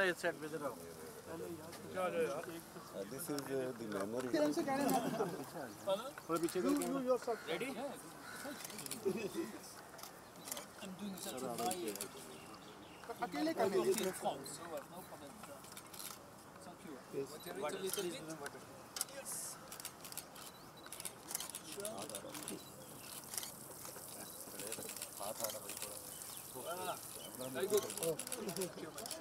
This is the memory. Ready? I'm doing such a high form, so no problem. Thank you. Yes. What a little bit? Yes. Very good. Thank you much.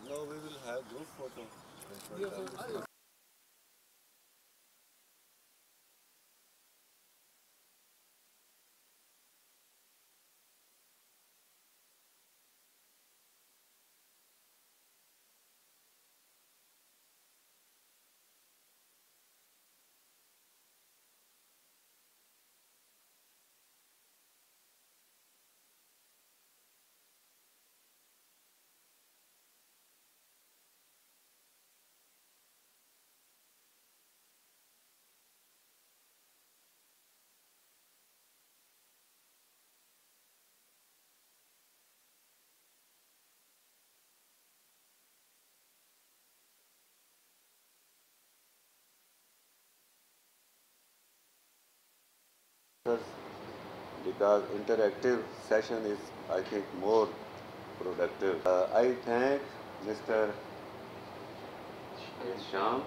Now we will have group photo. Because interactive session is, I think, more productive. I thank Mr. Sham,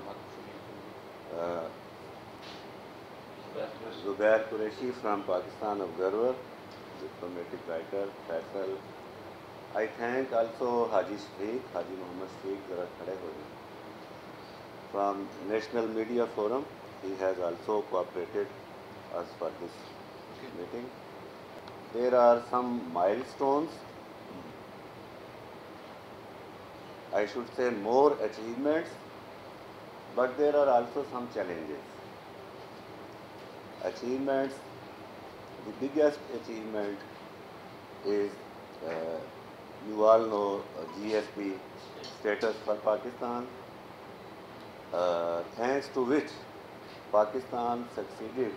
Zubair Qureshi from Pakistan Observer, diplomatic writer, Faisal. I thank also Haji Shafiq, Haji Muhammad Shafiq, Zara Khade Ho Jaye. From National Media Forum, he has also cooperated us for this meeting. There are some milestones, I should say more achievements, but there are also some challenges. Achievements, the biggest achievement is, you all know, GSP status for Pakistan, thanks to which Pakistan succeeded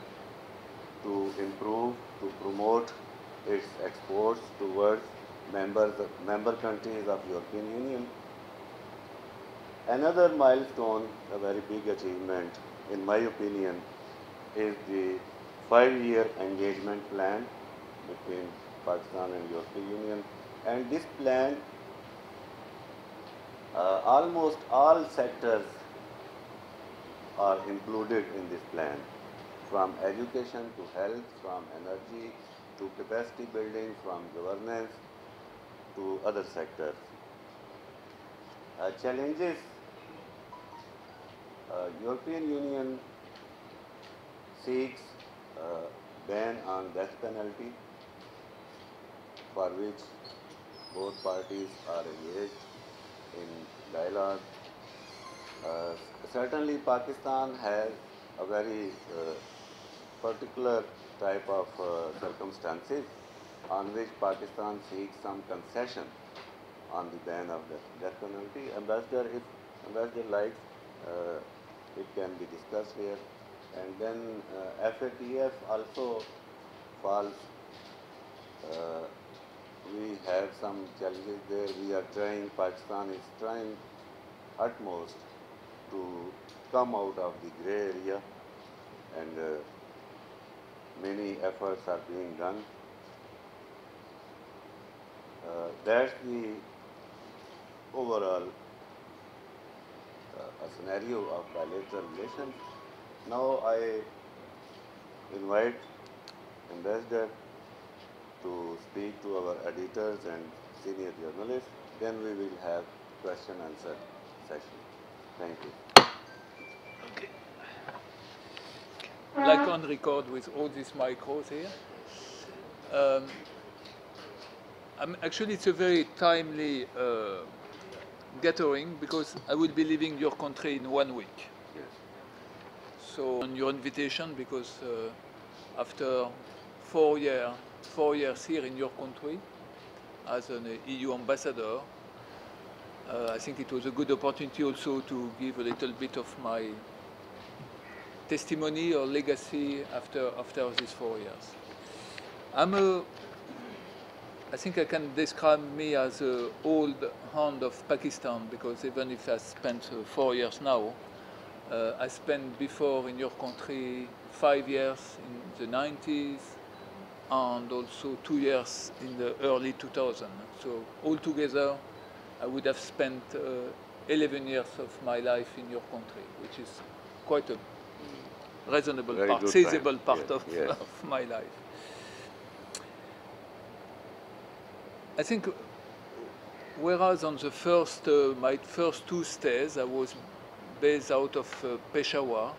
to improve, to promote its exports towards member countries of European Union. Another milestone, a very big achievement, in my opinion, is the 5-year engagement plan between Pakistan and European Union. And this plan, almost all sectors are included in this plan, from education to health, from energy to capacity building, from governance to other sectors. Challenges, European Union seeks ban on death penalty, for which both parties are engaged in dialogue. Certainly Pakistan has a very particular type of circumstances on which Pakistan seeks some concession on the ban of the death penalty. Ambassador, if Ambassador likes, it can be discussed here. And then FATF also falls. We have some challenges there. We are trying, Pakistan is trying utmost to come out of the gray area, and many efforts are being done. That's the overall a scenario of bilateral relations. Now I invite Ambassador to speak to our editors and senior journalists. Then we will have question answer session. Thank you. Okay. Like on record with all these micros here. Actually, it's a very timely gathering because I will be leaving your country in 1 week. Yes. So on your invitation, because after 4 years here in your country as an EU ambassador, I think it was a good opportunity also to give a little bit of my testimony or legacy after these 4 years. I'm a I think I can describe me as an old hand of Pakistan, because even if I spent 4 years now, I spent before in your country 5 years in the 90s and also 2 years in the early 2000s. So altogether, I would have spent 11 years of my life in your country, which is quite a reasonable Very part, good sizable time. part Yes. of my life. I think, whereas on the first, my first 2 stays, I was based out of Peshawar.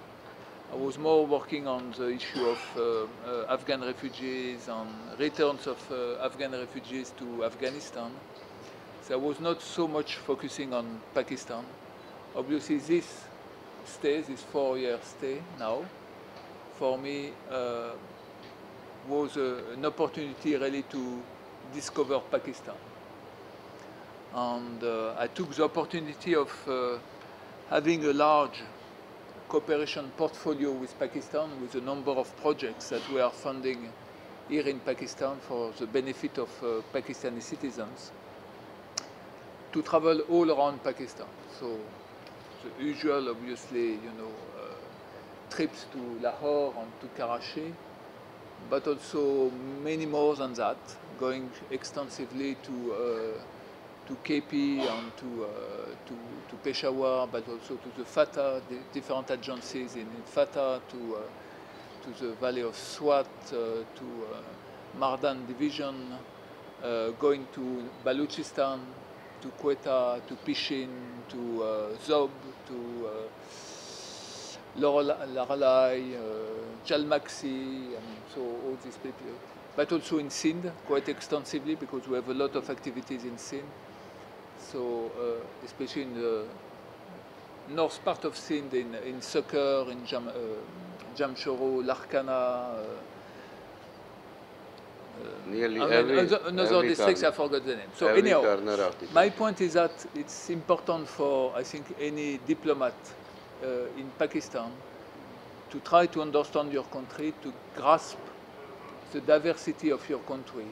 I was more working on the issue of Afghan refugees and returns of Afghan refugees to Afghanistan. So I was not so much focusing on Pakistan. Obviously, this stay, this 4-year stay now, for me was an opportunity really to discover Pakistan. And I took the opportunity of having a large cooperation portfolio with Pakistan, with a number of projects that we are funding here in Pakistan for the benefit of Pakistani citizens, to travel all around Pakistan. So the usual, obviously, trips to Lahore and to Karachi, but also many more than that, going extensively to KP and to Peshawar, but also to the FATA, the different agencies in FATA, to the Valley of Swat, to Mardan Division, going to Baluchistan, to Quetta, to Pishin, to Zob, to Laralai, Jalmaxi, so all these people. But also in Sindh, quite extensively, because we have a lot of activities in Sindh. So especially in the north part of Sindh, in Sukkur, in Jamshoro, Larkana, Nearly another every districts, corner. I forgot the name. So Every anyhow, corner of the my country. point is that it's important for, I think, any diplomat in Pakistan to try to understand your country, to grasp the diversity of your country,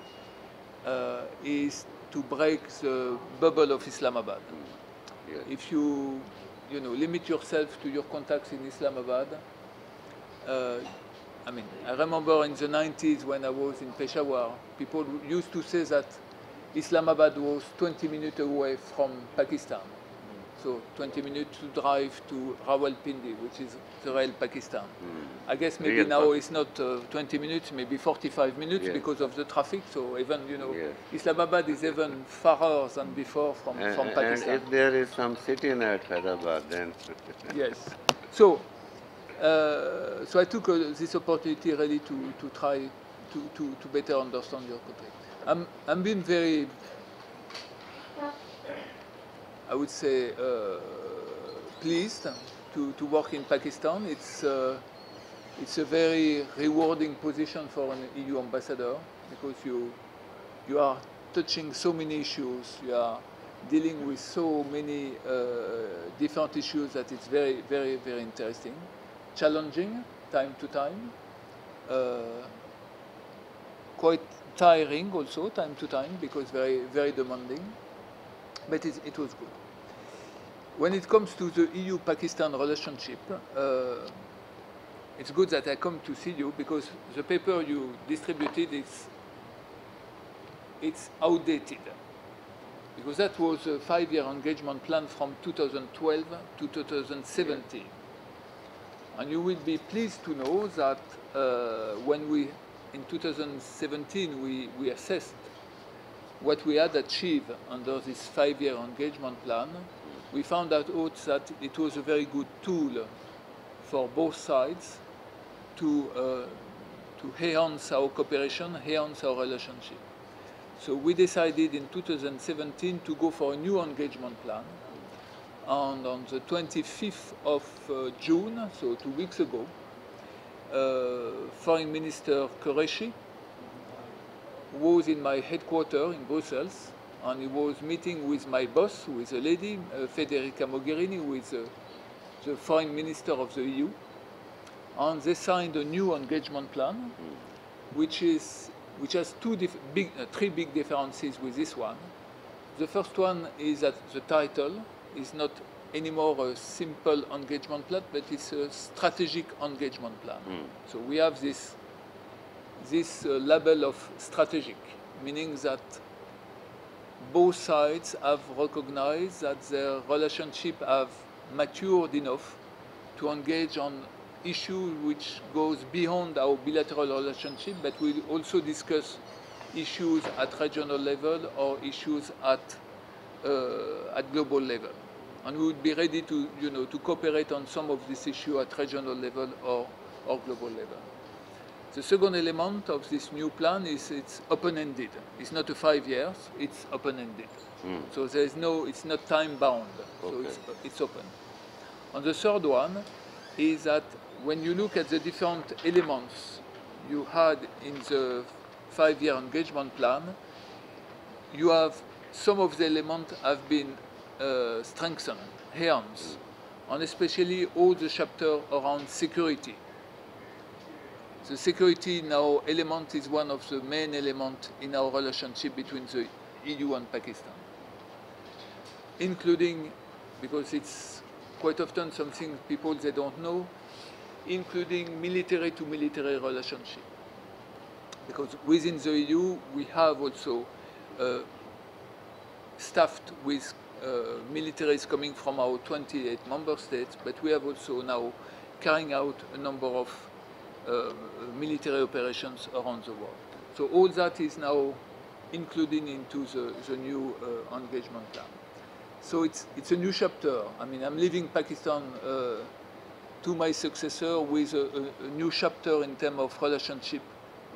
is to break the bubble of Islamabad. Yes. If you limit yourself to your contacts in Islamabad, I mean, I remember in the 90s when I was in Peshawar, people used to say that Islamabad was 20 minutes away from Pakistan. So 20 minutes to drive to Rawalpindi, which is the real Pakistan. I guess maybe Real now Pakistan. it's not 20 minutes, maybe 45 minutes Yes. because of the traffic. So even, Yes. Islamabad is even farther than before from Pakistan. And if there is some city in Hyderabad, then Yes. So I took this opportunity really to try to better understand your country. I'm being very, I would say, pleased to work in Pakistan. It's a very rewarding position for an EU ambassador, because you are touching so many issues. You are dealing with so many different issues that it's very, very, very interesting. Challenging time to time, quite tiring also time to time, because very, very demanding, but it was good. When it comes to the EU-Pakistan relationship, it's good that I come to see you, because the paper you distributed it's outdated, because that was a 5-year engagement plan from 2012 to 2017. And you will be pleased to know that when in 2017, we assessed what we had achieved under this 5-year engagement plan, we found out that it was a very good tool for both sides to enhance our cooperation, enhance our relationship. So we decided in 2017 to go for a new engagement plan. And on the 25th of June, so 2 weeks ago, Foreign Minister Qureshi was in my headquarters in Brussels, and he was meeting with my boss, who is a lady, Federica Mogherini, who is the Foreign Minister of the EU. And they signed a new engagement plan, which is which has three big differences with this one. The first one is that the title is not anymore a simple engagement plan, but it's a strategic engagement plan. So we have this label of strategic, meaning that both sides have recognized that their relationship have matured enough to engage on issues which goes beyond our bilateral relationship, but we also discuss issues at regional level or issues at global level. And we would be ready to, to cooperate on some of these issues at regional level or global level. The second element of this new plan is it's open-ended. It's not a 5 years, it's open-ended. So it's not time-bound, so it's open. And the third one is that when you look at the different elements you had in the 5-year engagement plan, you have some of the elements have been strengthened, enhanced, and especially all the chapter around security. The security now element is one of the main elements in our relationship between the EU and Pakistan, including, because it's quite often something people they don't know, including military to military relationship. Because within the EU we have also staffed with militaries coming from our 28 member states, but we have also now carrying out a number of military operations around the world. So all that is now included into the new engagement plan. So it's a new chapter. I mean, I'm leaving Pakistan to my successor with a new chapter in terms of relationship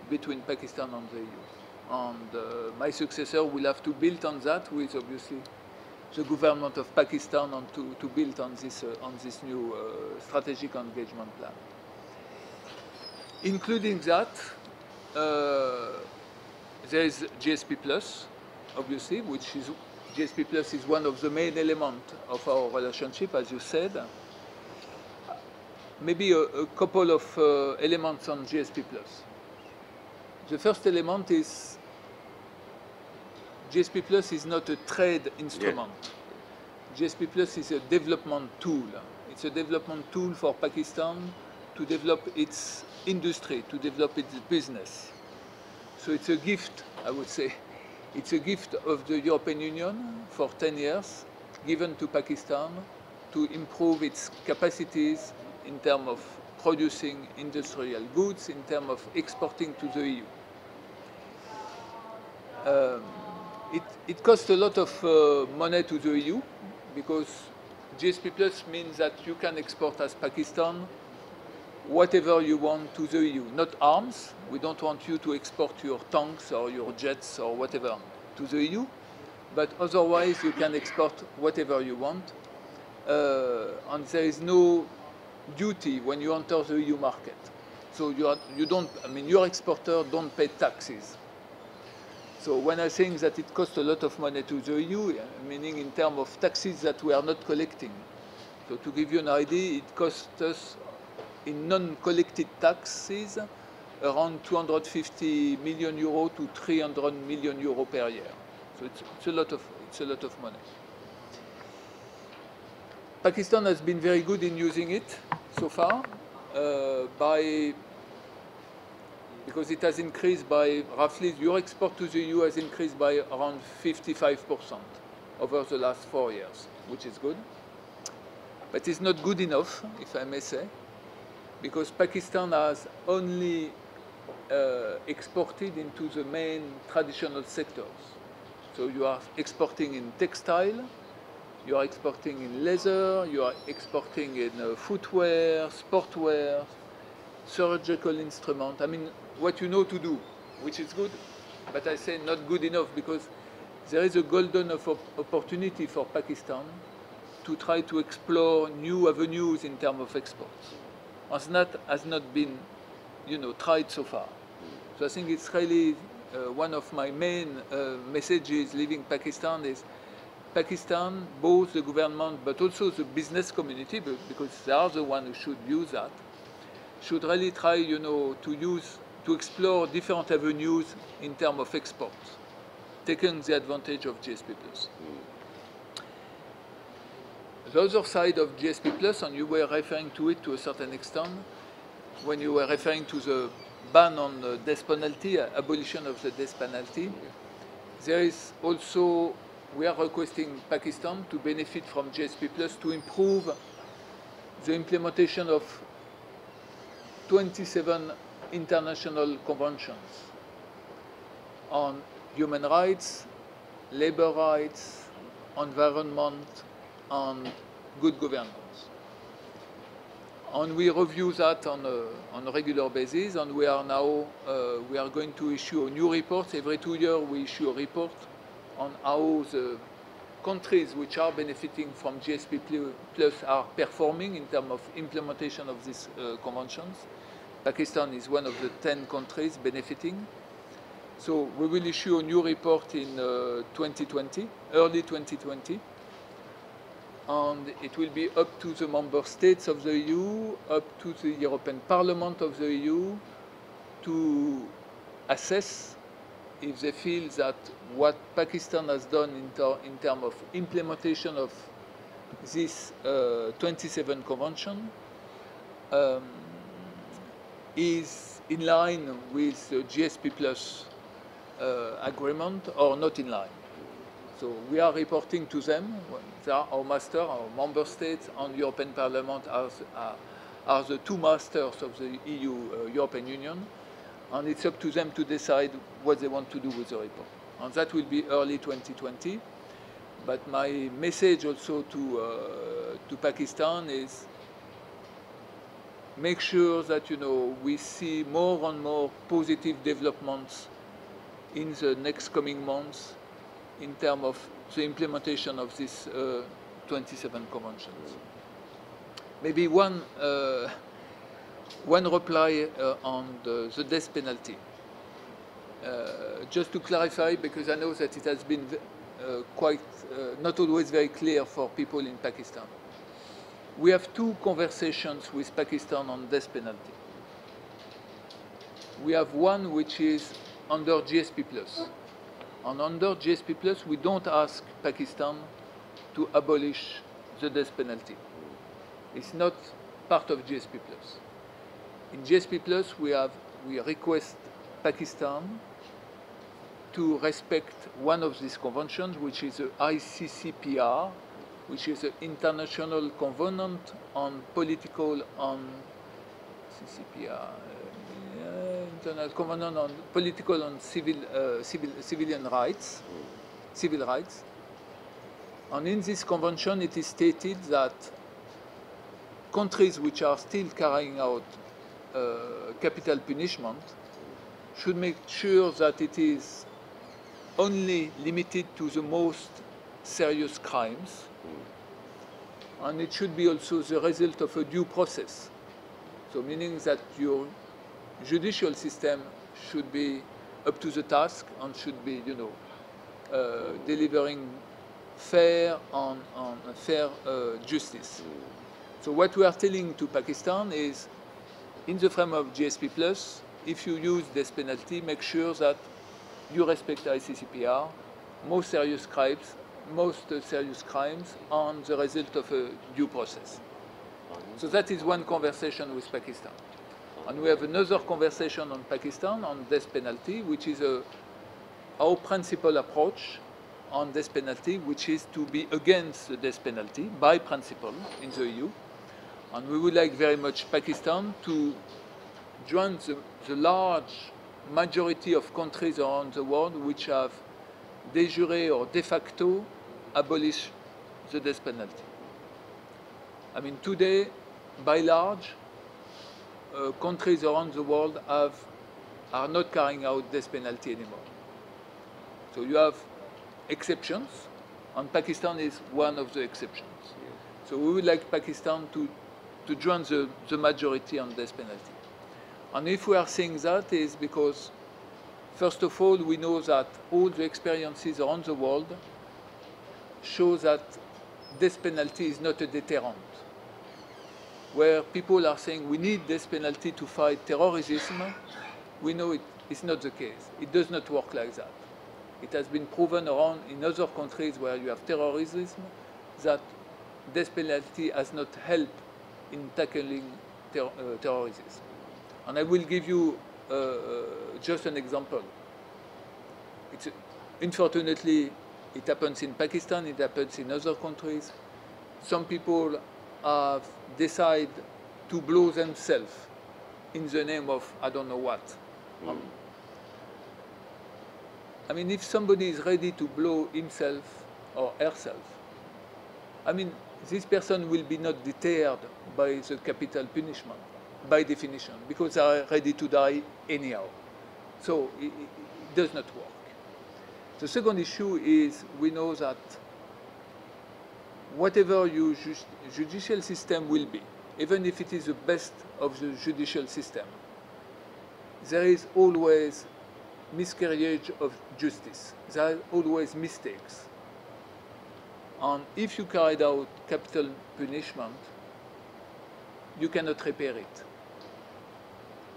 between Pakistan and the EU. And my successor will have to build on that with obviously the government of Pakistan and to build on this new strategic engagement plan. Including that, there is GSP Plus, obviously, which is GSP Plus is one of the main elements of our relationship, as you said. Maybe a couple of elements on GSP Plus. The first element is GSP Plus is not a trade instrument. Yeah. GSP Plus is a development tool. It's a development tool for Pakistan to develop its industry, to develop its business. So it's a gift, I would say. It's a gift of the European Union for 10 years, given to Pakistan to improve its capacities in terms of producing industrial goods, in terms of exporting to the EU. It costs a lot of money to the EU because GSP Plus means that you can export as Pakistan whatever you want to the EU, not arms. We don't want you to export your tanks or your jets or whatever to the EU, but otherwise you can export whatever you want. And there is no duty when you enter the EU market. So your exporter don't pay taxes. So when I'm saying that it costs a lot of money to the EU, meaning in terms of taxes that we are not collecting. So to give you an idea, it costs us in non-collected taxes around 250 million euro to 300 million euro per year. So it's a lot of money. Pakistan has been very good in using it so far because it has increased by roughly, your export to the EU has increased by around 55% over the last 4 years, which is good. But it's not good enough, if I may say, because Pakistan has only exported into the main traditional sectors. So you are exporting in textile, you are exporting in leather, you are exporting in footwear, sportwear, surgical instrument. I mean, what you know to do, which is good, but I say not good enough because there is a golden opportunity for Pakistan to try to explore new avenues in terms of exports. And that has not been, tried so far. So I think it's really one of my main messages leaving Pakistan is Pakistan, both the government but also the business community, because they are the ones who should use that, should really try, to to explore different avenues in terms of export, taking the advantage of GSP+. The other side of GSP+, and you were referring to it to a certain extent, when you were referring to the ban on the death penalty, abolition of the death penalty, there is also, we are requesting Pakistan to benefit from GSP+, to improve the implementation of 27 international conventions on human rights, labor rights, environment, and good governance. And we review that on a regular basis, and we are now we are going to issue a new report. Every 2 years we issue a report on how the countries which are benefiting from GSP Plus are performing in terms of implementation of these conventions. Pakistan is one of the 10 countries benefiting. So we will issue a new report in 2020, early 2020. And it will be up to the member states of the EU, up to the European Parliament of the EU to assess if they feel that what Pakistan has done in terms of implementation of this 27 convention is in line with the GSP Plus agreement or not in line. So we are reporting to them. They are our master, our member states, and European Parliament are the two masters of the EU, European Union, and it's up to them to decide what they want to do with the report. And that will be early 2020. But my message also to Pakistan is make sure that we see more and more positive developments in the next coming months in terms of the implementation of these 27 conventions. Maybe one reply on the death penalty. Just to clarify, because I know that it has been quite not always very clear for people in Pakistan. We have two conversations with Pakistan on death penalty. We have one which is under GSP+. And under GSP+, we don't ask Pakistan to abolish the death penalty. It's not part of GSP+. In GSP+, we request Pakistan to respect one of these conventions, which is the ICCPR, which is the International Covenant on Political and International Covenant on Political and Civil Rights. And in this convention, it is stated that countries which are still carrying out capital punishment should make sure that it is only limited to the most serious crimes, and it should be also the result of a due process. So meaning that your judicial system should be up to the task and should be, delivering fair and fair justice. So what we are telling to Pakistan is, in the frame of GSP+, if you use death penalty, make sure that you respect ICCPR, most serious crimes, and the result of a due process. So that is one conversation with Pakistan. And we have another conversation on Pakistan on death penalty, which is our principal approach on death penalty, which is to be against the death penalty by principle in the EU. And we would like very much Pakistan to join the large majority of countries around the world which have de jure or de facto abolished the death penalty. I mean, today, by large, countries around the world are not carrying out death penalty anymore. So you have exceptions, and Pakistan is one of the exceptions. So we would like Pakistan to join the majority on death penalty. And if we are saying that, is because, first of all, we know that all the experiences around the world show that death penalty is not a deterrent. Where people are saying we need death penalty to fight terrorism, we know it is not the case. It does not work like that. It has been proven around in other countries where you have terrorism that death penalty has not helped in tackling terrorism. And I will give you just an example. Unfortunately, it happens in Pakistan, it happens in other countries. Some people have decided to blow themselves in the name of I don't know what. I mean, if somebody is ready to blow himself or herself, I mean, this person will be not deterred by the capital punishment, by definition, because they are ready to die anyhow. So it does not work. The second issue is we know that whatever your judicial system will be, even if it is the best of the judicial system, there is always miscarriage of justice. There are always mistakes. And if you carried out capital punishment, you cannot repair it.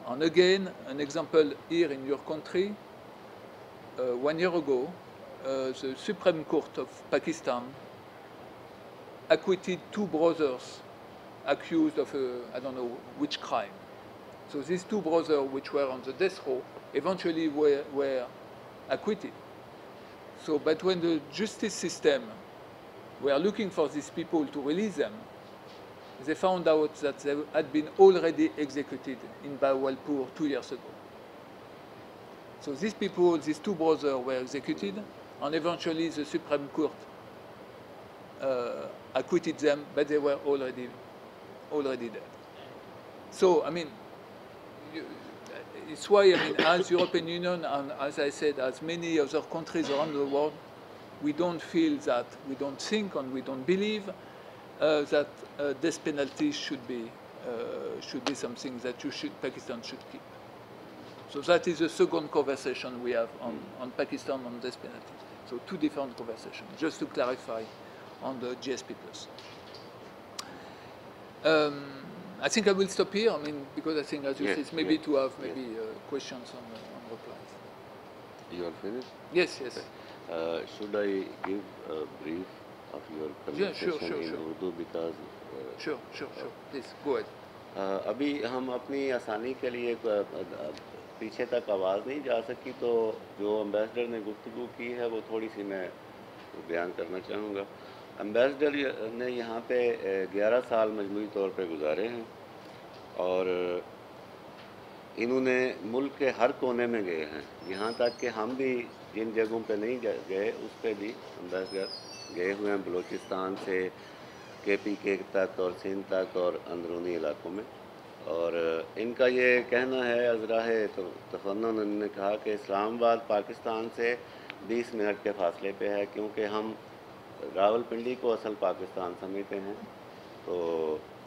And again, an example here in your country, 1 year ago, the Supreme Court of Pakistan acquitted 2 brothers accused of I don't know which crime. So these 2 brothers, which were on the death row, eventually were acquitted. So, but when the justice system were looking for these people to release them, they found out that they had been already executed in Bahawalpur 2 years ago. So these people, these 2 brothers were executed, and eventually the Supreme Court acquitted them, but they were already dead. So, I mean, it's why, I mean, as European Union, and as I said, as many other countries around the world, we don't feel that, we don't think, and we don't believe that death penalty should be something that Pakistan should keep. So that is the second conversation we have on Pakistan on death penalty. So 2 different conversations, just to clarify on the GSP+. I think I will stop here. I mean, because I think, as you said, maybe to have questions on replies. You are finished? Yes, yes. Should I give a brief of your conversation in Urdu because? Sure. Please go ahead. अभी हम अपनी आसानी के लिए पीछे तक आवाज़ नहीं जा सकी, तो जो एम्बेसडर ने गुफ्तगू की है वो थोड़ी सी मैं बयान करना चाहूँगा। एम्बेसडर ने यहाँ पे 11 साल मजमूई तौर पे गुजारे हैं और इन्होंने मुल्क के हर कोने में गए हैं, यहाँ तक कि हम भी जिन जगहों पे नहीं गए उस पर भी एम्बेसडर गए हुए हैं, बलूचिस्तान से KPK तक और सिंध तक और अंदरूनी इलाकों में। और इनका ये कहना है, अज़राह तफन्नुन उन्होंने कहा कि इस्लामाबाद पाकिस्तान से 20 मिनट के फासले पे है, क्योंकि हम रावलपिंडी को असल पाकिस्तान समझते हैं। तो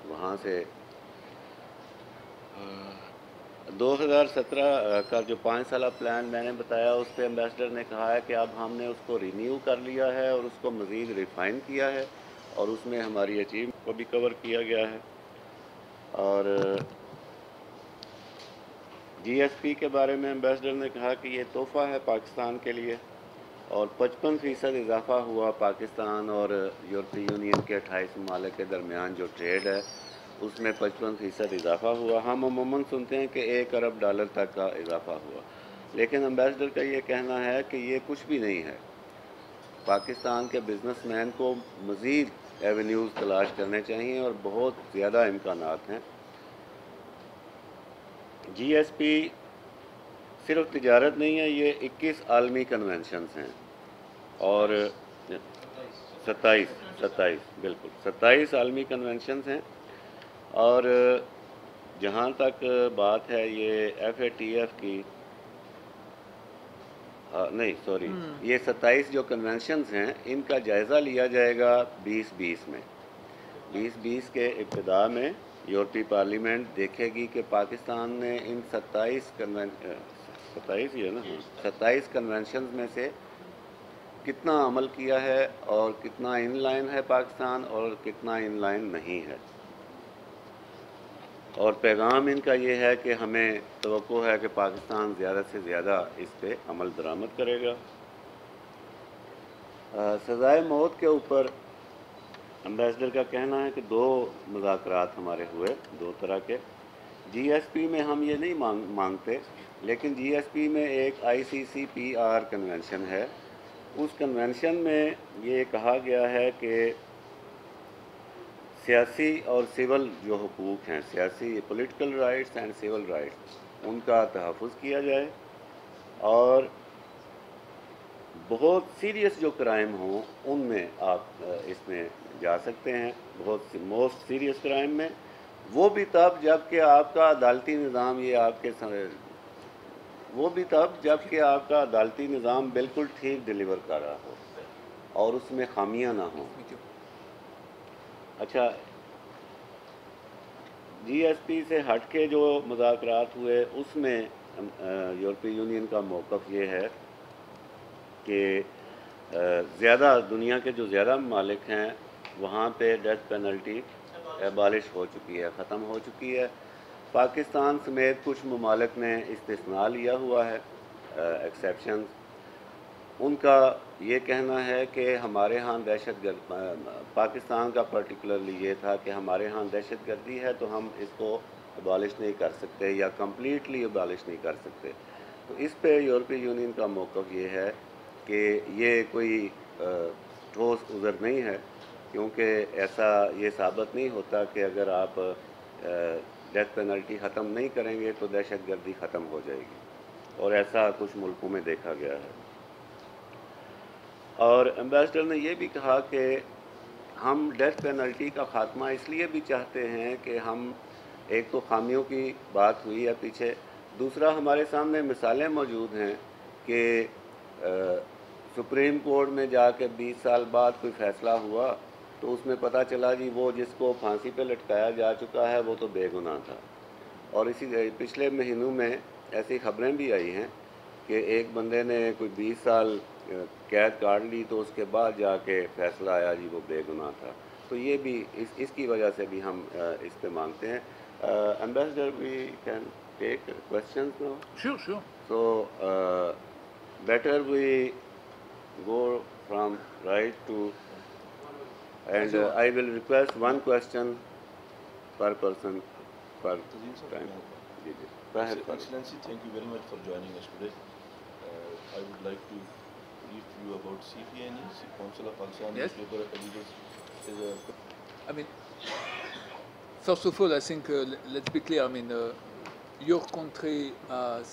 वहाँ से 2017 का जो 5 साल प्लान मैंने बताया, उस पर एम्बेसडर ने कहा है कि अब हमने उसको रिन्यू कर लिया है और उसको मज़ीद रिफ़ाइन किया है और उसमें हमारी अचीवमेंट को भी कवर किया गया है। और GSP के बारे में एम्बेसडर ने कहा कि ये तोहफ़ा है पाकिस्तान के लिए और 55% इजाफ़ा हुआ पाकिस्तान और यूरोपीय यूनियन के 28 ममालिक के दरमियान जो ट्रेड है उसमें 55% इजाफ़ा हुआ। हम अमूमन सुनते हैं कि $1 अरब तक का इजाफ़ा हुआ, लेकिन एम्बेसडर का ये कहना है कि ये कुछ भी नहीं है। पाकिस्तान के बिजनेसमैन को मज़ीद एवेन्यूज़ तलाश करने चाहिए और बहुत ज़्यादा इम्कानात हैं। GSP सिर्फ तिजारत नहीं है, ये 21 आलमी कन्वेंशंस हैं और 27 बिल्कुल 27 आलमी कन्वेंशंस हैं। और जहाँ तक बात है ये FATF की ये 27 जो कन्वेंशंस हैं इनका जायज़ा लिया जाएगा 2020 में। 2020 के इब्तिदा में यूरोपीय पार्लियामेंट देखेगी कि पाकिस्तान ने इन 27 कन्वेंशंस में से कितना अमल किया है और कितना इन लाइन है पाकिस्तान और कितना इन लाइन नहीं है। اور پیغام ان کا یہ ہے کہ ہمیں توقع ہے کہ پاکستان زیادہ سے زیادہ اس پہ عمل درآمد کرے گا۔ سزائے موت کے اوپر امبیسڈر کا کہنا ہے کہ 2 مذاکرات ہمارے ہوئے 2 طرح کے۔ جی ایس پی میں ہم یہ نہیں مانگتے، لیکن جی ایس پی میں ایک آئی سی سی پی آر کنونشن ہے۔ اس کنونشن میں یہ کہا گیا ہے کہ سیاسی اور سول جو حقوق ہیں، سیاسی political rights and civil rights, ان کا تحفظ کیا جائے، اور بہت سیریس جو کرائم ہوں ان میں آپ اس میں جا سکتے ہیں، بہت موسٹ سیریس کرائم میں، وہ بھی تب جب کہ آپ کا عدالتی نظام بالکل ٹھیک ڈیلیور کر رہا ہو اور اس میں خامیاں نہ ہوں۔ اچھا، جی ایس پی سے ہٹ کے جو مذاکرات ہوئے اس میں یورپی یونین کا موقف یہ ہے کہ زیادہ دنیا کے جو زیادہ ممالک ہیں وہاں پہ ڈیتھ پینلٹی ایبالش ہو چکی ہے، ختم ہو چکی ہے۔ پاکستان سمیت کچھ ممالک نے استثناء لیا ہوا ہے، ایکسیپشنز۔ ان کا یہ کہنا ہے کہ ہمارے ہاں دہشت گرد، پاکستان کا پرٹیکولرلی یہ تھا کہ ہمارے ہاں دہشت گردی ہے تو ہم اس کو ایبالش نہیں کر سکتے یا کمپلیٹلی ایبالش نہیں کر سکتے۔ تو اس پہ یورپی یونین کا موقف یہ ہے کہ یہ کوئی ٹھوس عذر نہیں ہے، کیونکہ ایسا یہ ثابت نہیں ہوتا کہ اگر آپ ڈیتھ پینلٹی ختم نہیں کریں گے تو دہشت گردی ختم ہو جائے گی، اور ایسا کچھ ملکوں میں دیکھا گیا ہے۔ اور امبیسڈر نے یہ بھی کہا کہ ہم ڈیتھ پینلٹی کا خاتمہ اس لیے بھی چاہتے ہیں کہ ہم، ایک تو خامیوں کی بات ہوئی ہے پیچھے، دوسرا ہمارے سامنے مثالیں موجود ہیں کہ سپریم کورٹ میں جا کے 20 سال بعد کوئی فیصلہ ہوا تو اس میں پتہ چلا جی وہ جس کو پھانسی پہ لٹکایا جا چکا ہے وہ تو بے گناہ تھا۔ اور اسی پچھلے مہینوں میں ایسی خبریں بھی آئی ہیں کہ ایک بندے نے کوئی 20 سال قید کاٹ لی تو اس کے بعد جا کے فیصلہ آیا جی وہ بے گناہ تھا۔ تو یہ بھی اس کی وجہ سے بھی ہم اس پہ مانگتے ہیں۔ Ambassador we can take questions now? Sure. So better we go from right to, and I will request one question per person per time. Excellency, thank you very much for joining us today. I would like to brief you about CPNE, Council of Pakistan Yes. Newspaper Editors. I mean, first of all, I think let's be clear. I mean, your country has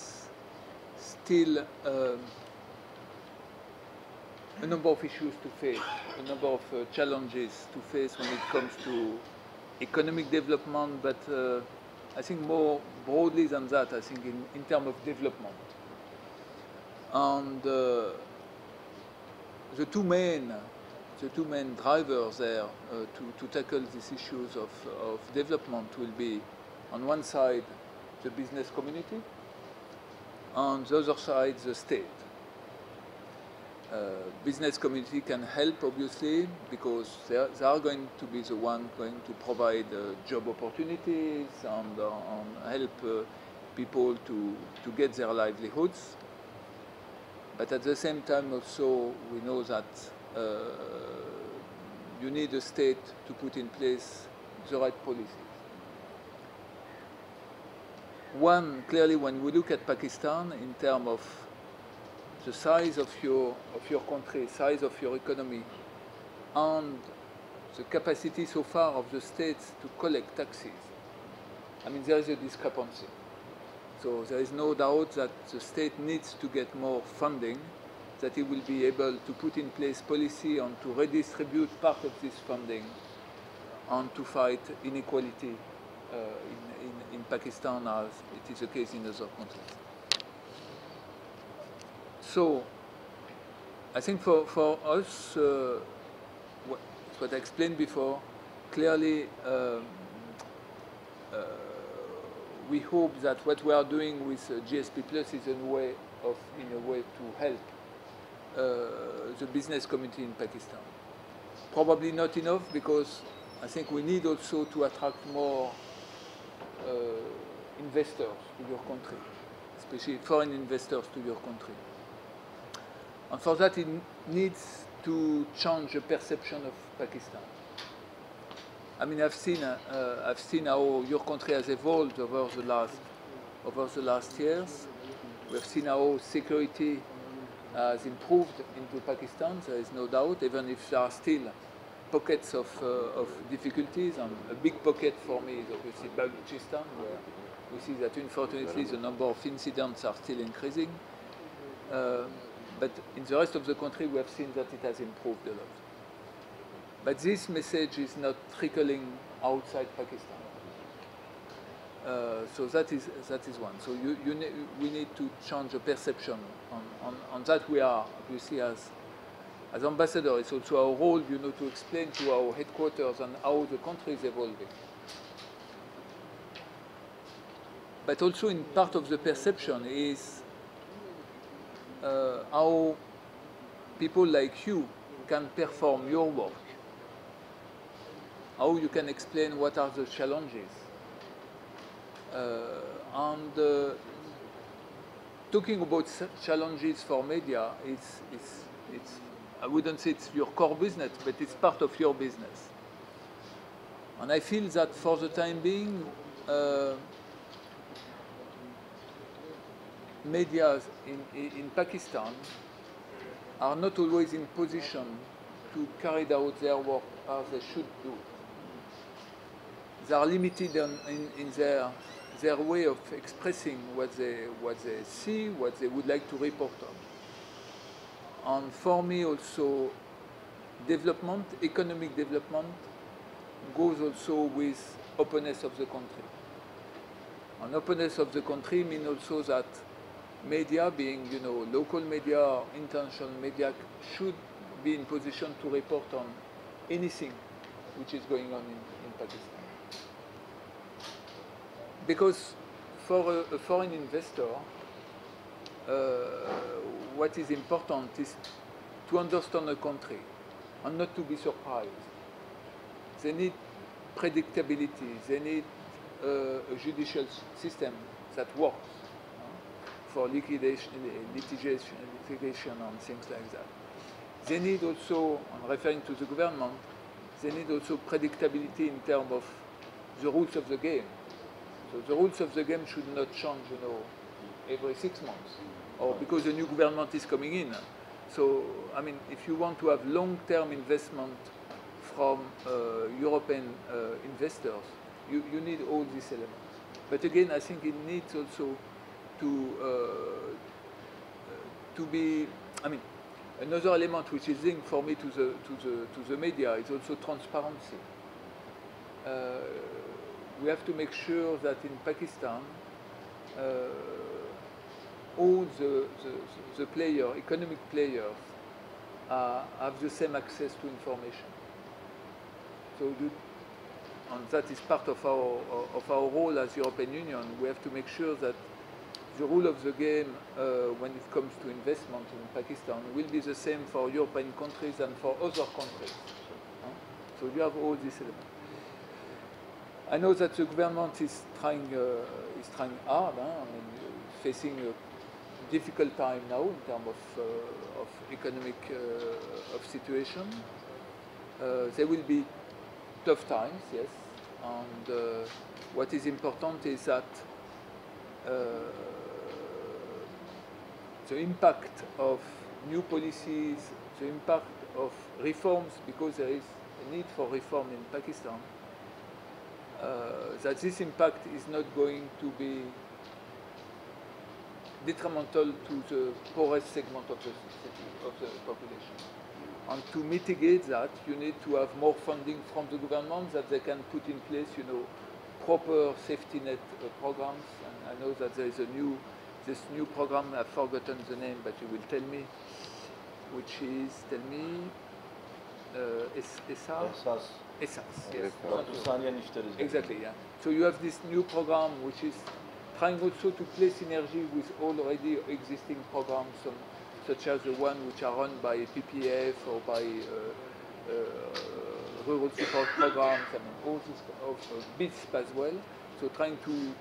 still a number of issues to face, a number of challenges to face when it comes to economic development, but I think more broadly than that, I think in terms of development. And the two main drivers there to tackle these issues of development will be, on one side, the business community, on the other side, the state. Business community can help, obviously, because they are going to be the one going to provide job opportunities and help people to get their livelihoods. But at the same time also, we know that you need a state to put in place the right policies. One, clearly, when we look at Pakistan in terms of the size of your country, size of your economy, and the capacity so far of the states to collect taxes, I mean, there is a discrepancy. So there is no doubt that the state needs to get more funding, that it will be able to put in place policy and to redistribute part of this funding and to fight inequality in Pakistan as it is the case in other countries. So I think for us, what I explained before, clearly we hope that what we are doing with GSP Plus is in a way to help the business community in Pakistan. Probably not enough, because I think we need also to attract more investors to your country, especially foreign investors to your country. And for that, it needs to change the perception of Pakistan. I mean, I've seen how your country has evolved over the last years. We've seen how security has improved into Pakistan. There is no doubt, even if there are still pockets of difficulties. And a big pocket for me is obviously Balochistan, where we see that unfortunately the number of incidents are still increasing. But in the rest of the country, we have seen that it has improved a lot. But this message is not trickling outside Pakistan. So that is one. So we need to change the perception on that. We are obviously as ambassador. It's also our role, to explain to our headquarters and how the country is evolving. But also, in part of the perception is how people like you can perform your work. How you can explain what are the challenges. Talking about challenges for media, it's I wouldn't say it's your core business, but it's part of your business. And I feel that for the time being, media in Pakistan are not always in position to carry out their work as they should do. They are limited in their way of expressing what they see, what they would like to report on. And for me also, economic development, goes also with openness of the country. And openness of the country means also that media, being local media, international media, should be in position to report on anything which is going on in Pakistan. Because for a foreign investor, what is important is to understand a country and not to be surprised. They need predictability. They need a judicial system that works for litigation and things like that. They need also, I'm referring to the government, they need also predictability in terms of the rules of the game. So the rules of the game should not change, every 6 months, or because a new government is coming in. So, I mean, if you want to have long-term investment from European investors, you need all these elements. But again, I think it needs also to be, I mean, another element which is linked for me to the media is also transparency. We have to make sure that in Pakistan, all the economic players, have the same access to information. So, and that is part of our role as European Union. We have to make sure that the rule of the game, when it comes to investment in Pakistan, will be the same for European countries and for other countries. So you have all these elements. I know that the government is trying hard. I mean, facing a difficult time now in terms of economic situation. There will be tough times, yes. And what is important is that the impact of new policies, the impact of reforms, because there is a need for reform in Pakistan, that this impact is not going to be detrimental to the poorest segment of the population. And to mitigate that, you need to have more funding from the government that they can put in place, proper safety net programs. And I know that there is this new program, I've forgotten the name, but you will tell me, which is, ESAS, yes. Exactly, yeah. So you have this new program which is trying also to play synergy with already existing programs, such as the one which are run by PPF or by rural support programs, I mean, all this of BISP as well. So trying to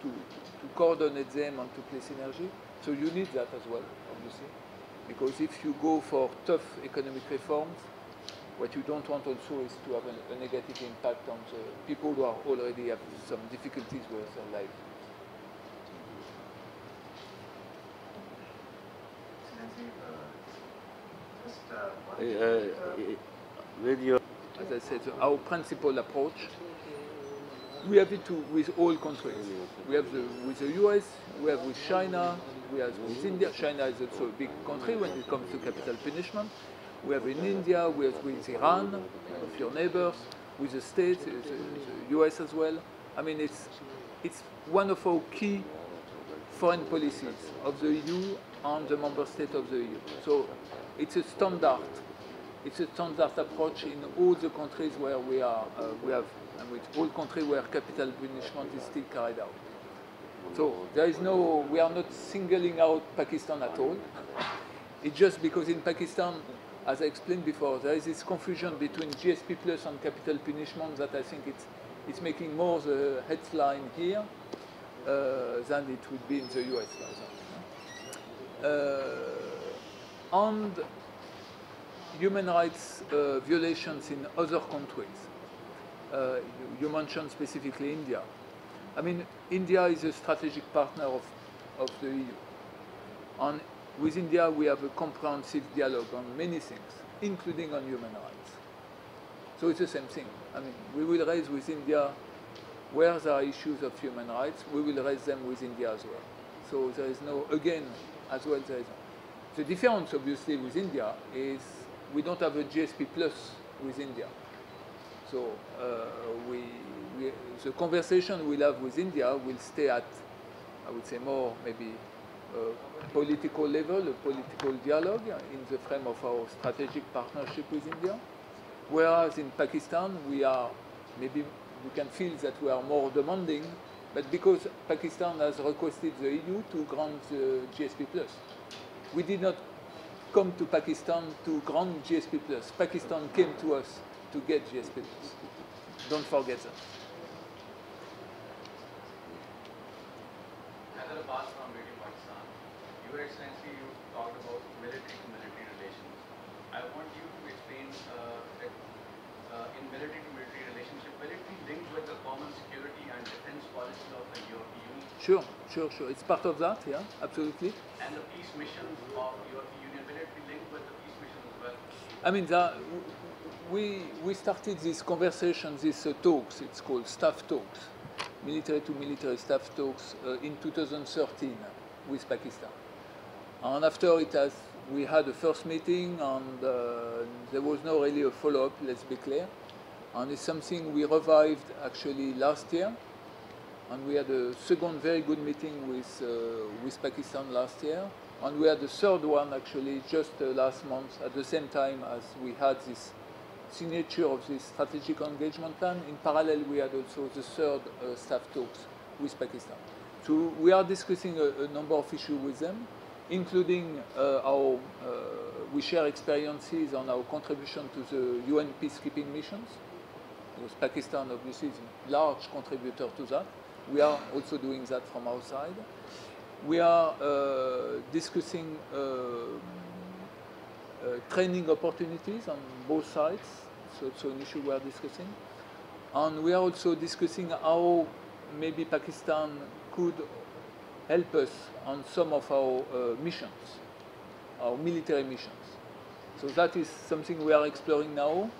coordinate them and to play synergy. So you need that as well, obviously. Because if you go for tough economic reforms, what you don't want also is to have a negative impact on the people who are already have some difficulties with their life. With your, as I said, our principal approach, we have it with all countries. We have with the US, we have with China, we have with India. China is also a big country when it comes to capital punishment. We have in India, we have with Iran, of your neighbors, with the States, the US as well. I mean, it's one of our key foreign policies of the EU and the member state of the EU. So it's a standard. It's a standard approach in all the countries where we have, and with all countries where capital punishment is still carried out. So there is no, we are not singling out Pakistan at all. It's just because in Pakistan, as I explained before, there is this confusion between GSP plus and capital punishment that I think it's making more the headline here than it would be in the US, for example. And human rights violations in other countries. You mentioned specifically India. I mean, India is a strategic partner of the EU. And with India, we have a comprehensive dialogue on many things, including on human rights. So it's the same thing. I mean, we will raise with India where there are issues of human rights, we will raise them with India as well. So there is no, again, as well, there is no. The difference, obviously, with India is we don't have a GSP plus with India. So the conversation we'll have with India will stay at, I would say, more maybe political level, a political dialogue in the frame of our strategic partnership with India. Whereas in Pakistan, we can feel that we are more demanding, but because Pakistan has requested the EU to grant the GSP plus. We did not come to Pakistan to grant GSP plus. Pakistan came to us to get GSP plus. Don't forget that. Another pass from Meeting Pakistan. Your Excellency, you talked about military-to-military relations. I want you to explain that in military-to-military relationship, will it be linked with the common security and defense policy of the European Union? Sure. It's part of that, yeah, absolutely. And the peace missions of European Union, will it be linked with the peace missions as well? I mean, we started this conversation, these talks, it's called staff talks, military-to-military staff talks in 2013 with Pakistan. And after we had a first meeting and there was no really a follow-up, let's be clear. And it's something we revived actually last year. And we had a second very good meeting with Pakistan last year. And we had the third one actually just last month at the same time as we had this signature of this strategic engagement plan. In parallel, we had also the third staff talks with Pakistan. So we are discussing a number of issues with them, including we share experiences on our contribution to the UN peacekeeping missions, because Pakistan obviously is a large contributor to that. We are also doing that from our side. We are discussing training opportunities on both sides. So it's an issue we are discussing. And we are also discussing how maybe Pakistan could help us on some of our missions, our military missions. So that is something we are exploring now.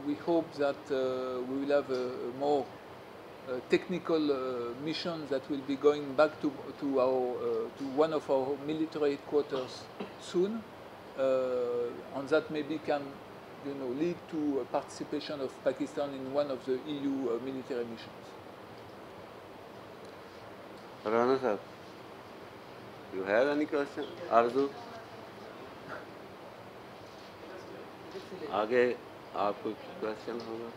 We hope that we will have a more technical mission that will be going back to one of our military headquarters soon, and that maybe can, lead to a participation of Pakistan in one of the EU military missions. Rana sir, you have any question? Arzu? आगे आपको question होगा?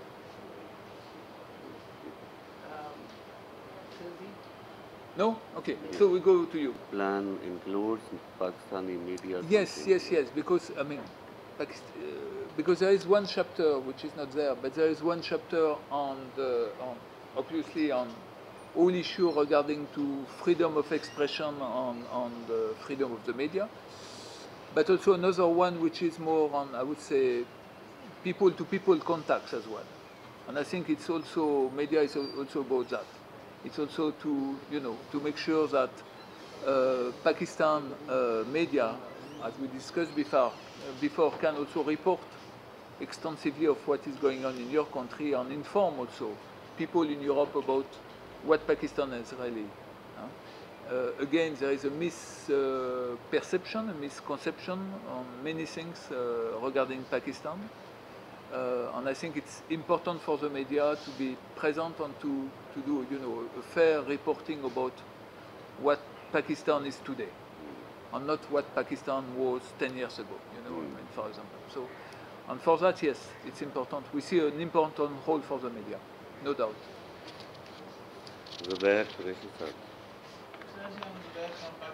No? Okay, so we go to you. Plan includes Pakistani media. Yes, because I mean, because there is one chapter which is not there, but there is one chapter on obviously on all issues regarding to freedom of expression on the freedom of the media, but also another one which is more on, I would say, people-to-people contacts as well. And I think it's also, media is also about that. It's also to, to make sure that Pakistan media, as we discussed before, can also report extensively of what is going on in your country and inform also people in Europe about what Pakistan is really. Again, there is a misperception, a misconception on many things regarding Pakistan. And I think it's important for the media to be present and to do, a fair reporting about what Pakistan is today, and not what Pakistan was 10 years ago, for example. So, and for that, yes, it's important. We see an important role for the media, no doubt.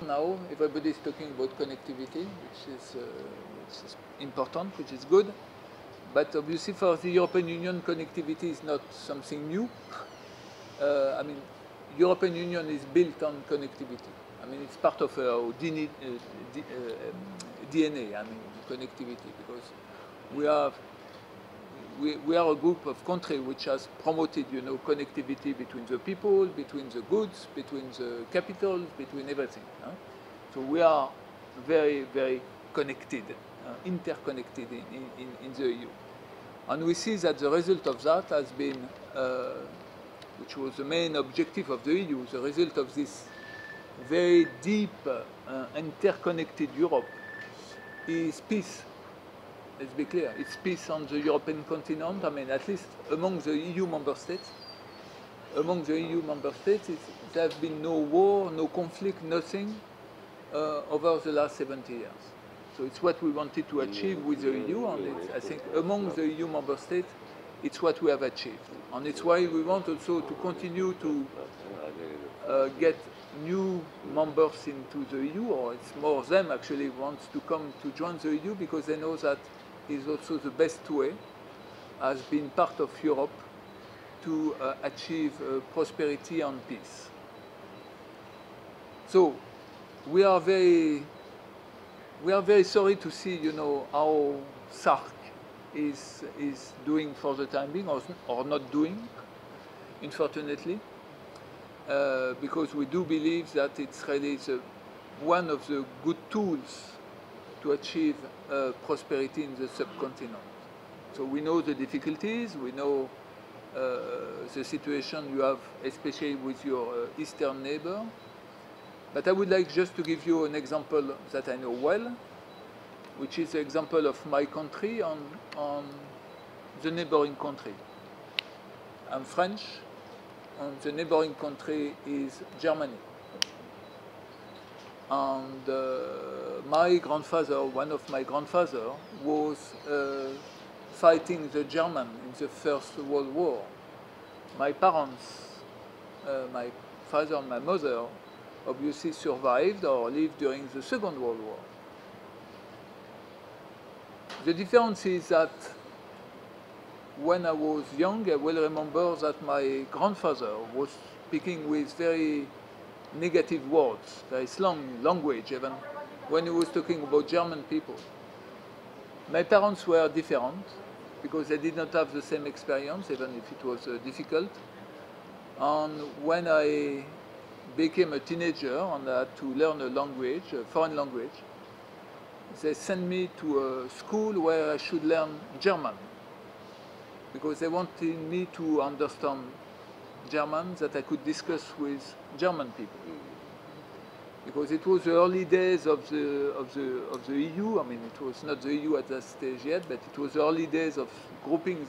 Now, everybody is talking about connectivity, which is important, which is good. But obviously, for the European Union, connectivity is not something new. I mean, European Union is built on connectivity. I mean, it's part of our DNA. I mean, connectivity, because we are a group of countries which has promoted, connectivity between the people, between the goods, between the capitals, between everything. So we are very, very connected, interconnected in the EU. And we see that the result of that has been, which was the main objective of the EU, the result of this very deep, interconnected Europe is peace. Let's be clear, it's peace on the European continent. I mean, at least among the EU member states. Among the EU member states, there has been no war, no conflict, nothing over the last 70 years. So it's what we wanted to achieve with the EU, and I think among the EU member states, it's what we have achieved. And it's why we want also to continue to get new members into the EU, or it's more them actually wants to come to join the EU, because they know that is also the best way, as being part of Europe, to achieve prosperity and peace. So we are very sorry to see, how SARC is doing for the time being, or not doing, unfortunately, because we do believe that it's really one of the good tools to achieve prosperity in the subcontinent. So we know the difficulties, we know the situation you have, especially with your eastern neighbor. But I would like just to give you an example that I know well, which is the example of my country on the neighboring country. I'm French, and the neighboring country is Germany. And my grandfather, one of my grandfathers, was fighting the German in the First World War. My parents, my father and my mother, obviously survived or lived during the Second World War. The difference is that when I was young, I will remember that my grandfather was speaking with very negative words, very strong language, even when he was talking about German people. My parents were different because they did not have the same experience, even if it was difficult. And when I became a teenager and I had to learn a language, a foreign language, they sent me to a school where I should learn German, because they wanted me to understand German, that I could discuss with German people. Because it was the early days of the EU. I mean, it was not the EU at that stage yet, but it was the early days of grouping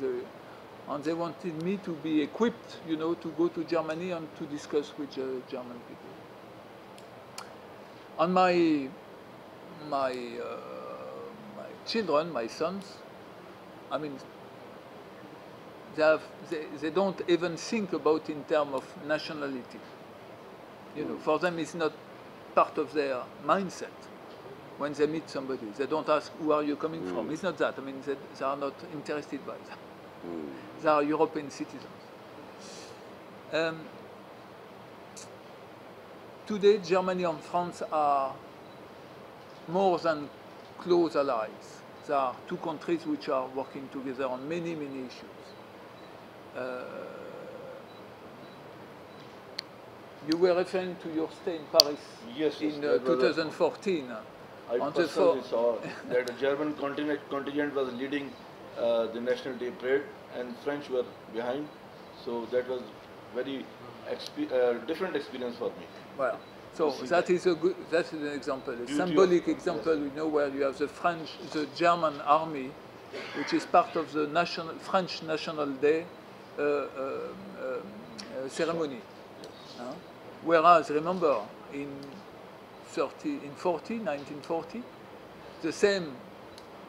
and they wanted me to be equipped, to go to Germany and to discuss with German people. And my children, my sons, I mean, they don't even think about in terms of nationality. For them it's not part of their mindset when they meet somebody. They don't ask, who are you coming from? It's not that. I mean, they are not interested by that. They are European citizens. today Germany and France are more than close allies. There are two countries which are working together on many, many issues. You were referring to your stay in Paris in 2014. I personally saw that the German contingent was leading the National Day parade and French were behind. So that was very different experience for me. Well, so that is an example, a symbolic example. We know where you have the German army, which is part of the French National Day ceremony. Whereas, remember, in 1940, the same,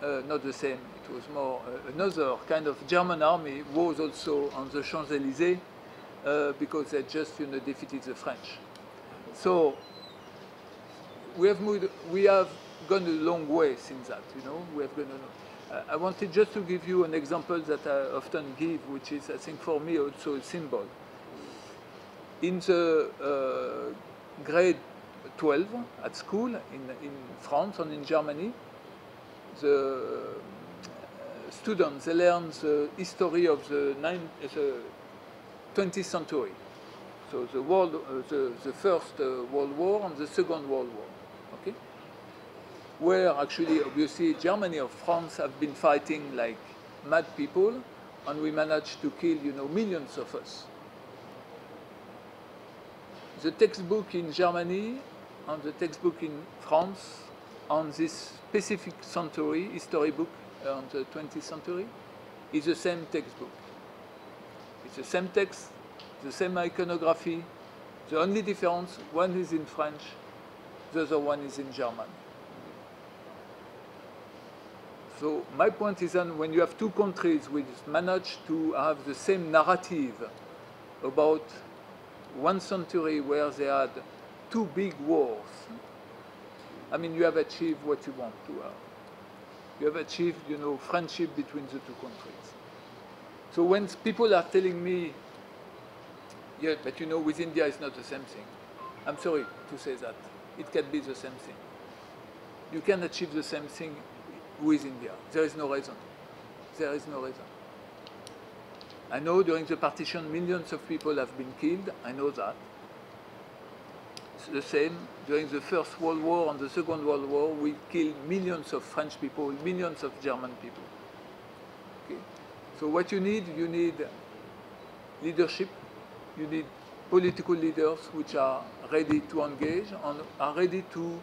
not the same, it was more another kind of German army was also on the Champs-Élysées because they just defeated the French. So we have gone a long way since that, we have gone I wanted just to give you an example that I often give, which is, I think, for me also a symbol. In the grade 12 at school in France and in Germany, the students, they learn the history of the 20th century. So the First World War and the Second World War, okay? Where actually, obviously, Germany or France have been fighting like mad people, and we managed to kill, millions of us. The textbook in Germany and the textbook in France on this specific century, history book on the 20th century, is the same textbook. It's the same text, the same iconography. The only difference, one is in French, the other one is in German. So my point is that when you have two countries which manage to have the same narrative about one century where they had two big wars, I mean, you have achieved what you want to have. You have achieved, friendship between the two countries. So when people are telling me, yeah, but with India it's not the same thing, I'm sorry to say that. It can be the same thing. You can achieve the same thing with India. There is no reason. There is no reason. I know during the partition millions of people have been killed. I know that. It's the same during the First World War and the Second World War. We killed millions of French people, millions of German people. Okay. So what you need leadership. You need political leaders which are ready to engage and are ready to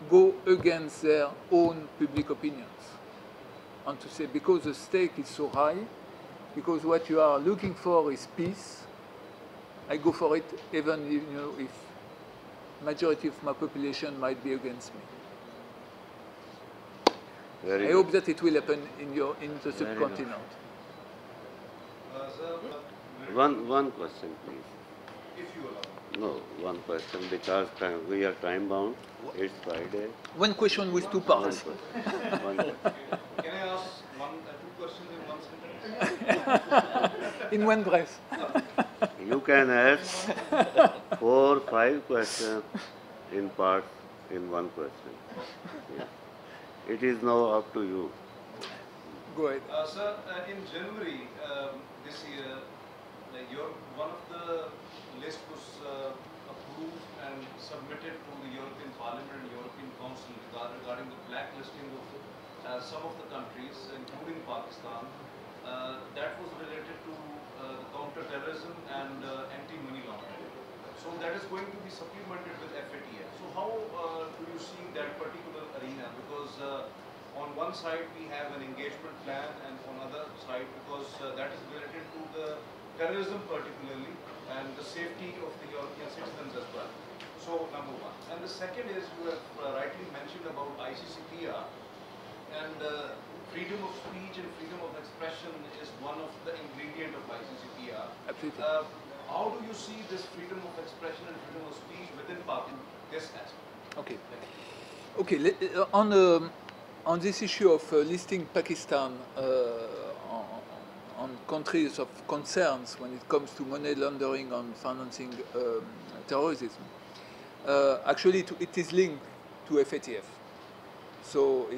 go against their own public opinions. And to say, because the stake is so high, because what you are looking for is peace, I go for it even if majority of my population might be against me. I hope that it will happen in the subcontinent. One question, please. If you allow. No, one question, because we are time bound. It's Friday. One question with two parts. One Can I ask two questions in one sentence? In one breath. You can ask 4 or 5 questions in part in one question. Yeah. It is now up to you. Go ahead. Sir, in January this year, one of the list was approved and submitted to the European Parliament and European Council regarding the blacklisting of some of the countries, including Pakistan. That was related to the counter-terrorism and anti-money laundering. So that is going to be supplemented with FATF. So how do you see that particular arena? Because on one side we have an engagement plan, and on other side, because that is related to the terrorism particularly and the safety of the European citizens as well. So number one. And the second is, you have rightly mentioned about ICCPR, and freedom of speech and freedom of expression is one of the ingredients of ICCPR. Absolutely. How do you see this freedom of expression and freedom of speech within Pakistan, this aspect? Okay. Okay. On this issue of listing Pakistan on countries of concerns when it comes to money laundering and financing terrorism, actually it is linked to FATF. So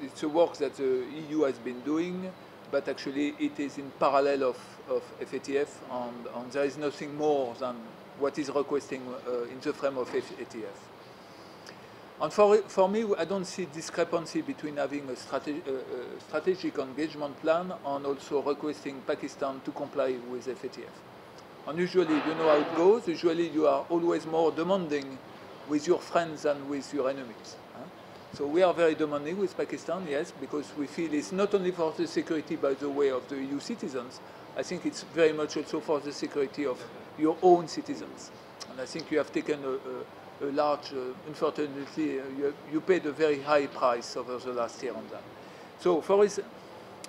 it's a work that the EU has been doing, but actually it is in parallel of FATF, and there is nothing more than what is requesting in the frame of FATF. And for me, I don't see discrepancy between having a strategic engagement plan and also requesting Pakistan to comply with FATF. And usually, you know how it goes. Usually, you are always more demanding with your friends than with your enemies. So we are very demanding with Pakistan, yes, because we feel it's not only for the security, by the way, of the EU citizens. I think it's very much also for the security of your own citizens. And I think you have taken a large, unfortunately, you paid a very high price over the last year on that. So for us,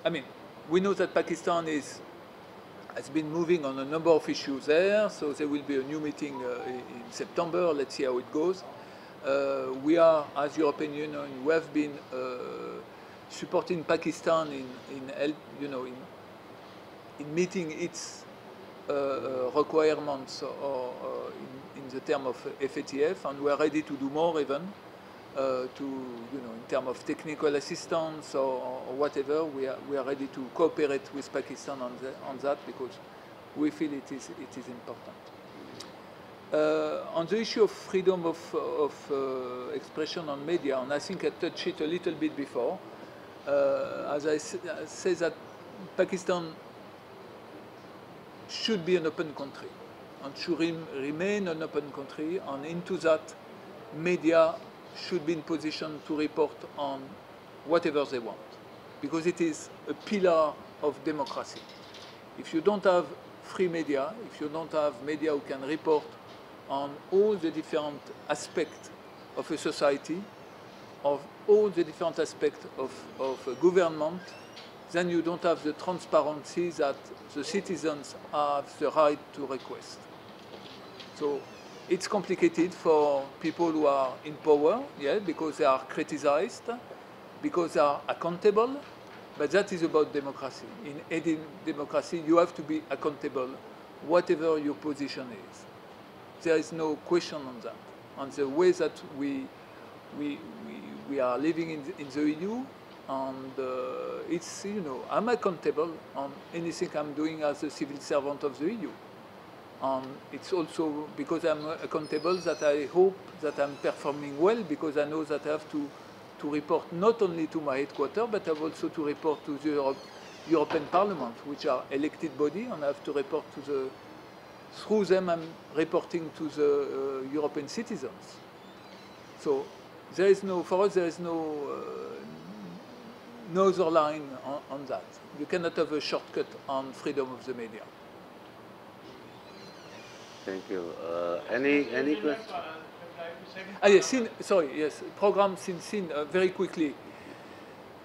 I mean, we know that Pakistan has been moving on a number of issues there, so there will be a new meeting in September. Let's see how it goes. We are, as European Union, we have been supporting Pakistan in meeting its requirements in the term of FATF, and we are ready to do more even in terms of technical assistance or whatever. We are ready to cooperate with Pakistan on that because we feel it is important. On the issue of freedom of expression on media, and I think I touched it a little bit before, as I say that Pakistan should be an open country and should remain an open country, and into that, media should be in position to report on whatever they want, because it is a pillar of democracy. If you don't have free media, if you don't have media who can report on all the different aspects of a society, of all the different aspects of a government, then you don't have the transparency that the citizens have the right to request. So it's complicated for people who are in power, yeah, because they are criticized, because they are accountable, but that is about democracy. In any democracy, you have to be accountable, whatever your position is. There is no question on that. On the way that we are living in the EU, and it's, I'm accountable on anything I'm doing as a civil servant of the EU. It's also because I'm accountable that I hope that I'm performing well, because I know that I have to report not only to my headquarters, but I have also to report to the European Parliament, which are elected body, and I have to report to through them I'm reporting to the European citizens. So there is for us there is no other line on that. You cannot have a shortcut on freedom of the media. Thank you. Any questions? Yes, yes, program SIN, very quickly.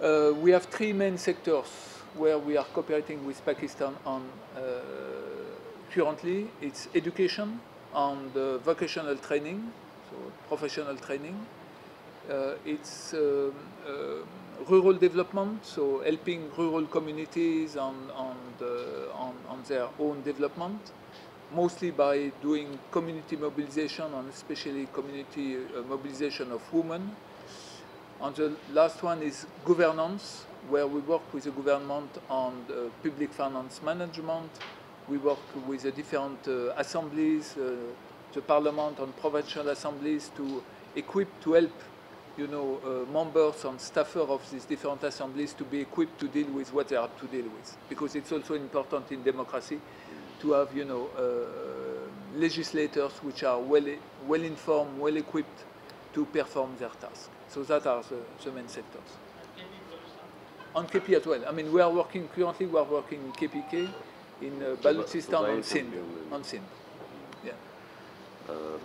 We have three main sectors where we are cooperating with Pakistan on currently. It's education and vocational training, so professional training. It's rural development, so helping rural communities on their own development, mostly by doing community mobilization, and especially community mobilization of women. And the last one is governance, where we work with the government on public finance management. We work with the different assemblies, the parliament and provincial assemblies, to help members and staffers of these different assemblies to be equipped to deal with what they have to deal with. Because it's also important in democracy to have, legislators which are well informed, well equipped to perform their task. So that are the main sectors. On KP as well. I mean, we are working in KPK, in Balochistan and Sindh. Yeah.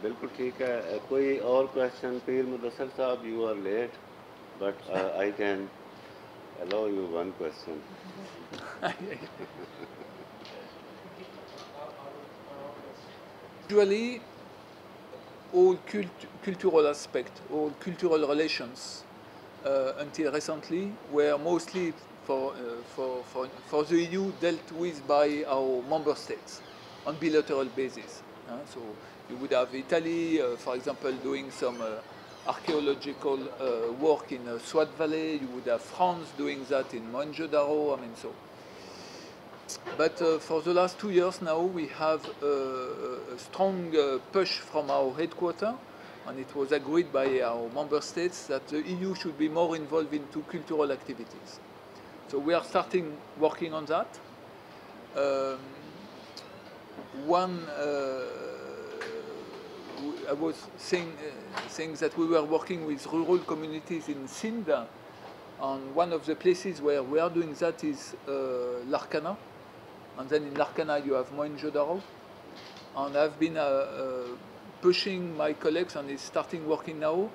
बिल्कुल ठीक है. कोई और question? पीर मुदस्सर साहब, you are late, but I can allow you one question. Usually, all cultural aspects, all cultural relations, until recently, were mostly for the EU dealt with by our member states on bilateral basis. So You would have Italy, for example, doing some archaeological work in Swat Valley. You would have France doing that in Mohenjo-Daro. I mean, so. But for the last 2 years now, we have a strong push from our headquarters, and it was agreed by our member states that the EU should be more involved into cultural activities. So we are starting working on that. I was saying that we were working with rural communities in Sindh, and one of the places where we are doing that is Larkana, and then in Larkana you have Mohenjo-Daro, and I've been pushing my colleagues, and it's starting working now,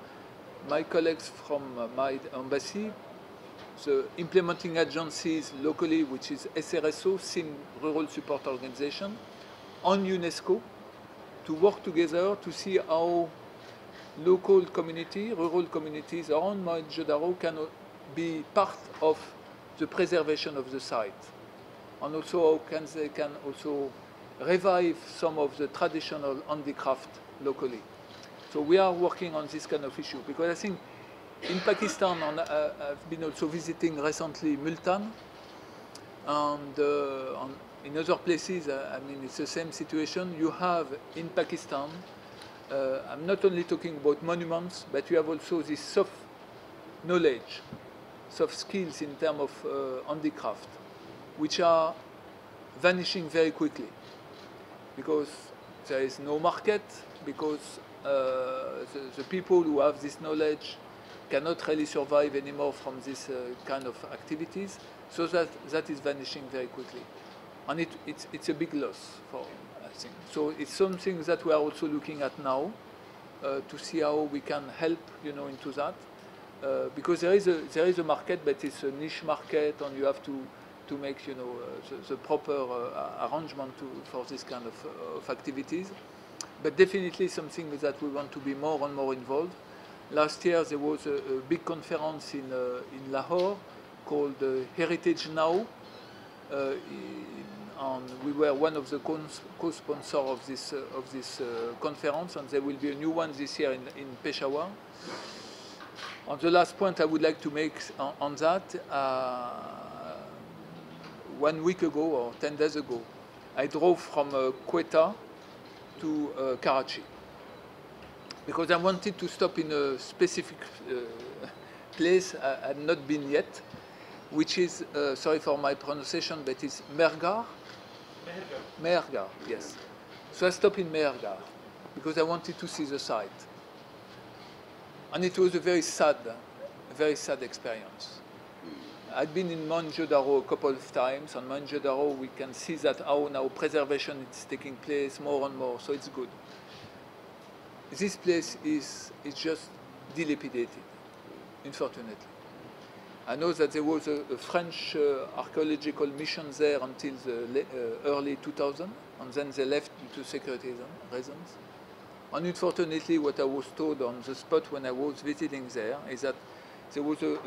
my colleagues from my embassy, the implementing agencies locally, which is SRSO, Sindh Rural Support Organization, on UNESCO, to work together to see how local community, rural communities around Mohenjo-Daro can be part of the preservation of the site. And also how they can also revive some of the traditional handicraft locally. So we are working on this kind of issue, because I think in Pakistan, and I've been also visiting recently Multan, and in other places, I mean, it's the same situation. You have in Pakistan, I'm not only talking about monuments, but you have also this soft knowledge, soft skills in terms of handicraft, which are vanishing very quickly, because there is no market, because the people who have this knowledge cannot really survive anymore from this kind of activities, so that is vanishing very quickly. And it's a big loss for, I think. So it's something that we are also looking at now to see how we can help, into that. Because there is a market, but it's a niche market, and you have to make, the proper arrangement for this kind of activities. But definitely something that we want to be more and more involved. Last year there was a big conference in Lahore called Heritage Now, and we were one of the co-sponsors of this conference, and there will be a new one this year in Peshawar. And the last point I would like to make on that, 1 week ago or 10 days ago, I drove from Quetta to Karachi, because I wanted to stop in a specific place I had not been yet, which is, sorry for my pronunciation, but it's Mehergarh. Mehergarh, yes. So I stopped in Mehergarh because I wanted to see the site. And it was a very sad experience. I'd been in Mohenjo-Daro a couple of times. On Mohenjo-Daro, we can see that how now preservation is taking place more and more, so it's good. This place is just dilapidated, unfortunately. I know that there was a French archaeological mission there until the early 2000, and then they left due to security reasons. And unfortunately, what I was told on the spot when I was visiting there is that there was a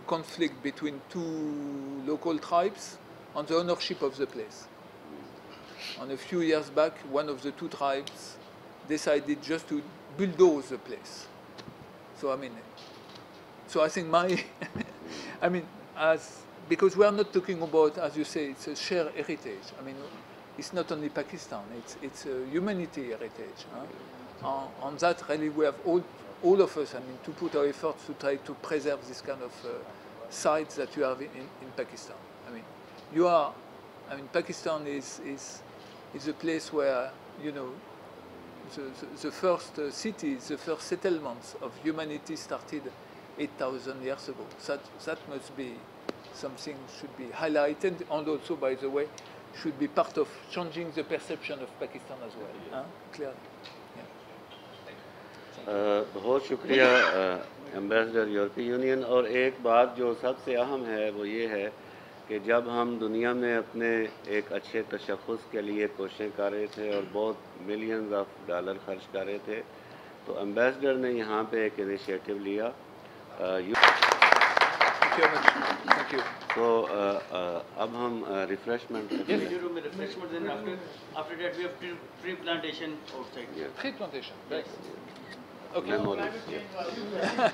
conflict between two local tribes on the ownership of the place. And a few years back, one of the two tribes decided just to bulldoze the place. So I think I mean, because we are not talking about, as you say, it's a shared heritage. I mean, it's not only Pakistan; it's a humanity heritage. On that, really, we have all of us, to put our efforts to try to preserve this kind of sites that you have in Pakistan. Pakistan is a place where, the first cities, the first settlements of humanity started 8,000 years ago. That must be something should be highlighted, and also, by the way, should be part of changing the perception of Pakistan as well. Clearly. बहुत शुक्रिया ambassador यूरोपीय union. और एक बात जो सबसे अहम है वो ये है कि जब हम दुनिया में अपने एक अच्छे तशख़्ख़ुस के लिए कोशिशें कर रहे थे और बहुत मिलियंस ऑफ डॉलर खर्च कर रहे थे, तो एम्बेसडर ने यहाँ पे एक इनिशिएटिव लिया। you very much. Thank you. So अब हम refreshment. Yes, you do refreshment. Then after that we have tree plantation outside. Yes. Tree plantation. Yes. Okay. Memories. Yes.